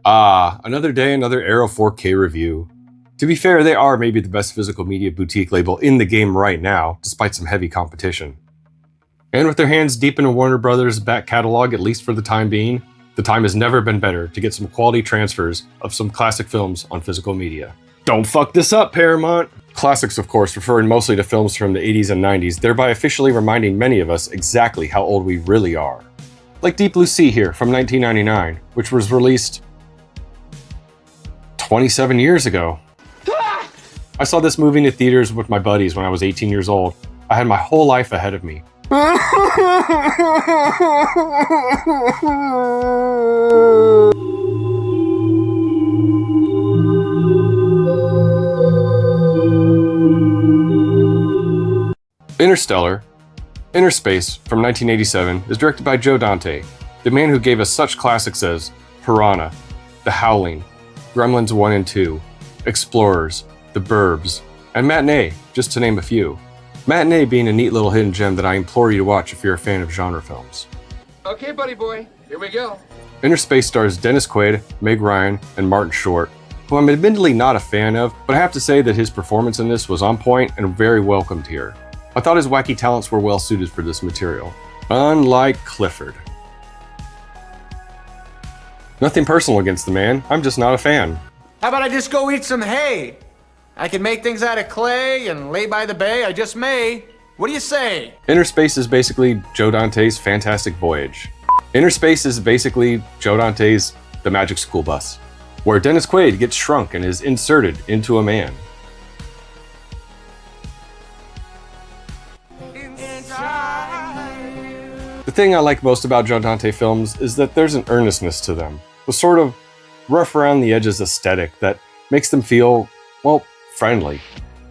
Ah, another day, another Arrow 4K review. To be fair, they are maybe the best physical media boutique label in the game right now, despite some heavy competition. And with their hands deep in Warner Brothers' back catalog, at least for the time being, the time has never been better to get some quality transfers of some classic films on physical media. Don't fuck this up, Paramount! Classics, of course, referring mostly to films from the 80s and 90s, thereby officially reminding many of us exactly how old we really are. Like Deep Blue Sea here from 1999, which was released 27 years ago. I saw this movie in the theaters with my buddies when I was 18 years old. I had my whole life ahead of me. Interstellar, Innerspace from 1987 is directed by Joe Dante, the man who gave us such classics as Piranha, The Howling, Gremlins 1 and 2, Explorers, The Burbs, and Matinee, just to name a few. Matinee being a neat little hidden gem that I implore you to watch if you're a fan of genre films. Okay, buddy boy, here we go. Innerspace stars Dennis Quaid, Meg Ryan, and Martin Short, who I'm admittedly not a fan of, but I have to say that his performance in this was on point and very welcomed here. I thought his wacky talents were well suited for this material. Unlike Clifford. Nothing personal against the man, I'm just not a fan. How about I just go eat some hay? I can make things out of clay and lay by the bay, I just may. What do you say? Innerspace is basically Joe Dante's Fantastic Voyage. Innerspace is basically Joe Dante's The Magic School Bus, where Dennis Quaid gets shrunk and is inserted into a man. The thing I like most about Joe Dante films is that there's an earnestness to them, a sort of rough around the edges aesthetic that makes them feel, well, friendly,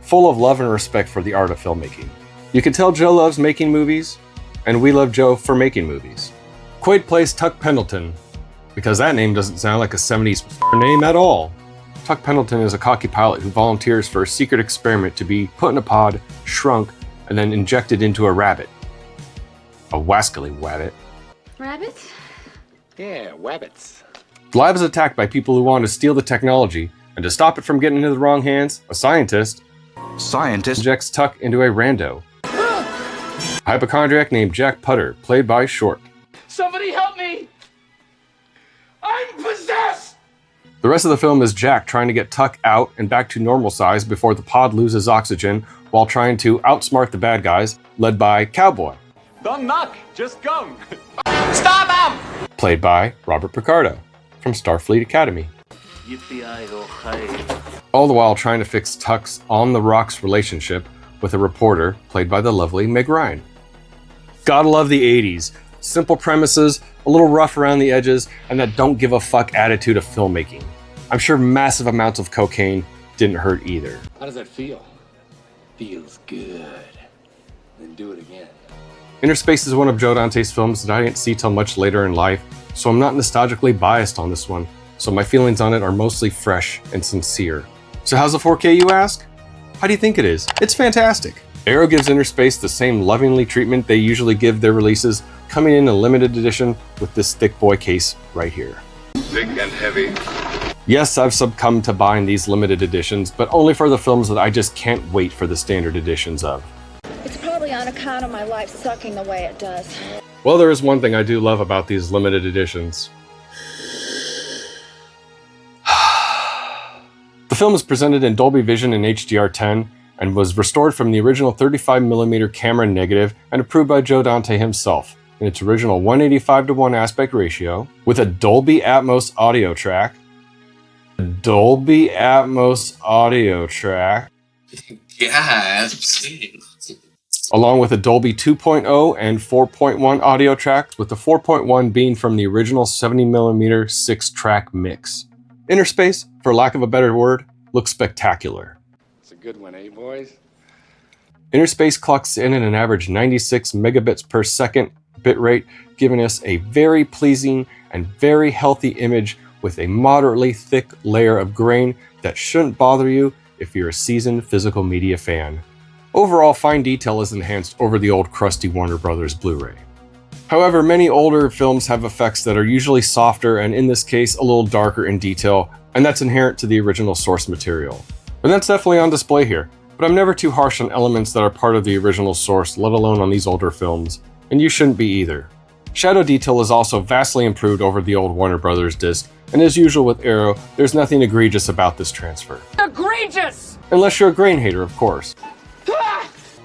full of love and respect for the art of filmmaking. You can tell Joe loves making movies, and we love Joe for making movies. Quaid plays Tuck Pendleton, because that name doesn't sound like a 70s name at all. Tuck Pendleton is a cocky pilot who volunteers for a secret experiment to be put in a pod, shrunk, and then injected into a rabbit. A wascally wabbit. Rabbits? Yeah, wabbits. The lab is attacked by people who want to steal the technology, and to stop it from getting into the wrong hands, a scientist injects Tuck into a rando. A hypochondriac named Jack Putter, played by Short. Somebody help me! I'm possessed! The rest of the film is Jack trying to get Tuck out and back to normal size before the pod loses oxygen while trying to outsmart the bad guys, led by Cowboy. Don't knock, just come! Stop him! Played by Robert Picardo from Starfleet Academy. All the while trying to fix Tuck's on-the-rocks relationship with a reporter played by the lovely Meg Ryan. Gotta love the 80s. Simple premises, a little rough around the edges, and that don't give a fuck attitude of filmmaking. I'm sure massive amounts of cocaine didn't hurt either. How does that feel? Feels good. Then do it again. Innerspace is one of Joe Dante's films that I didn't see till much later in life, so I'm not nostalgically biased on this one, so my feelings on it are mostly fresh and sincere. So how's the 4K, you ask? How do you think it is? It's fantastic. Arrow gives Innerspace the same lovingly treatment they usually give their releases, coming in a limited edition with this thick boy case right here. Thick and heavy. Yes, I've succumbed to buying these limited editions, but only for the films that I just can't wait for the standard editions of. It's probably on account of my life sucking the way it does. Well, there is one thing I do love about these limited editions. The film is presented in Dolby Vision and HDR10 and was restored from the original 35mm camera negative and approved by Joe Dante himself in its original 185:1 aspect ratio with a Dolby Atmos audio track. Dolby Atmos audio track. Yes. Along with a Dolby 2.0 and 4.1 audio tracks, with the 4.1 being from the original 70mm 6-track mix. Innerspace, for lack of a better word, looks spectacular. It's a good one, eh, boys? Innerspace clocks in at an average 96 megabits per second bitrate, giving us a very pleasing and very healthy image with a moderately thick layer of grain that shouldn't bother you if you're a seasoned physical media fan. Overall, fine detail is enhanced over the old crusty Warner Brothers Blu-ray. However, many older films have effects that are usually softer and in this case a little darker in detail, and that's inherent to the original source material. And that's definitely on display here, but I'm never too harsh on elements that are part of the original source, let alone on these older films, and you shouldn't be either. Shadow detail is also vastly improved over the old Warner Brothers disc, and as usual with Arrow, there's nothing egregious about this transfer. Egregious! Unless you're a grain hater, of course.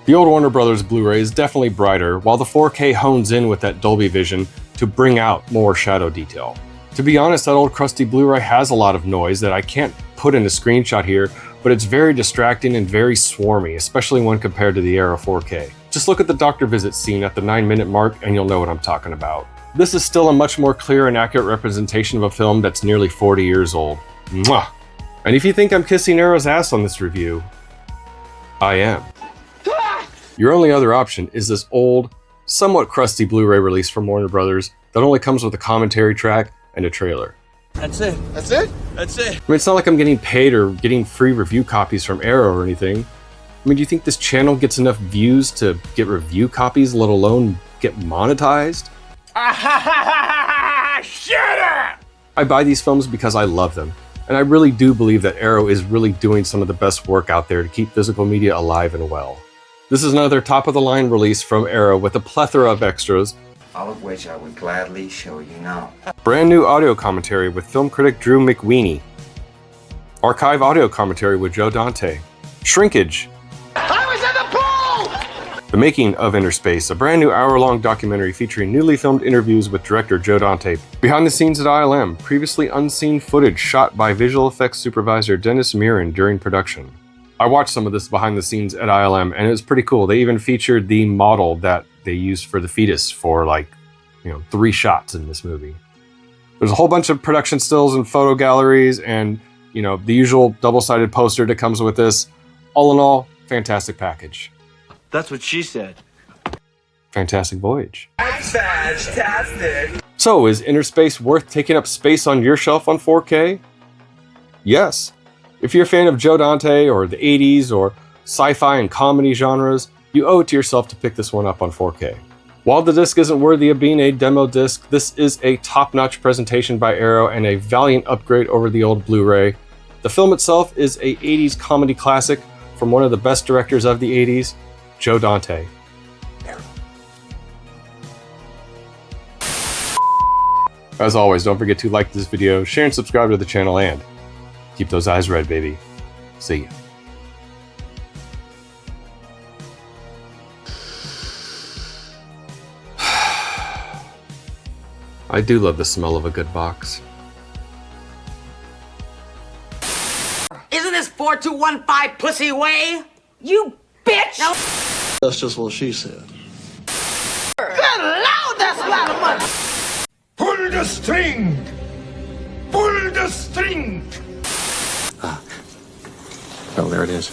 The old Warner Brothers Blu-ray is definitely brighter, while the 4K hones in with that Dolby Vision to bring out more shadow detail. To be honest, that old crusty Blu-ray has a lot of noise that I can't put in a screenshot here, but it's very distracting and very swarmy, especially when compared to the Arrow 4K. Just look at the doctor visit scene at the 9-minute mark and you'll know what I'm talking about. This is still a much more clear and accurate representation of a film that's nearly 40 years old. Mwah! And if you think I'm kissing Arrow's ass on this review, I am. Your only other option is this old, somewhat crusty Blu-ray release from Warner Brothers that only comes with a commentary track and a trailer. That's it. That's it? That's it. I mean, it's not like I'm getting paid or getting free review copies from Arrow or anything. I mean, do you think this channel gets enough views to get review copies, let alone get monetized? Shut up! I buy these films because I love them, and I really do believe that Arrow is really doing some of the best work out there to keep physical media alive and well. This is another top-of-the-line release from Arrow with a plethora of extras, all of which I would gladly show you now. brand new audio commentary with film critic Drew McWeeny, archive audio commentary with Joe Dante, Shrinkage, I was in the pool! The Making of Innerspace, a brand new hour-long documentary featuring newly filmed interviews with director Joe Dante, behind the scenes at ILM, previously unseen footage shot by visual effects supervisor Dennis Mirren during production. I watched some of this behind the scenes at ILM and it was pretty cool. They even featured the model that they used for the fetus for 3 shots in this movie. There's a whole bunch of production stills and photo galleries and, the usual double-sided poster that comes with this. All in all, fantastic package. That's what she said. Fantastic voyage. Fantastic! So, is Innerspace worth taking up space on your shelf on 4K? Yes. If you're a fan of Joe Dante or the 80s or sci-fi and comedy genres, you owe it to yourself to pick this one up on 4K. While the disc isn't worthy of being a demo disc, this is a top-notch presentation by Arrow and a valiant upgrade over the old Blu-ray. The film itself is a 80s comedy classic from one of the best directors of the 80s, Joe Dante. Arrow. As always, don't forget to like this video, share and subscribe to the channel, and keep those eyes red, baby. See ya. I do love the smell of a good box. Isn't this 4215 pussy way? You bitch! Now, that's just what she said. good Lord, that's a lot of money! Pull the string! Pull the string! Oh, there it is.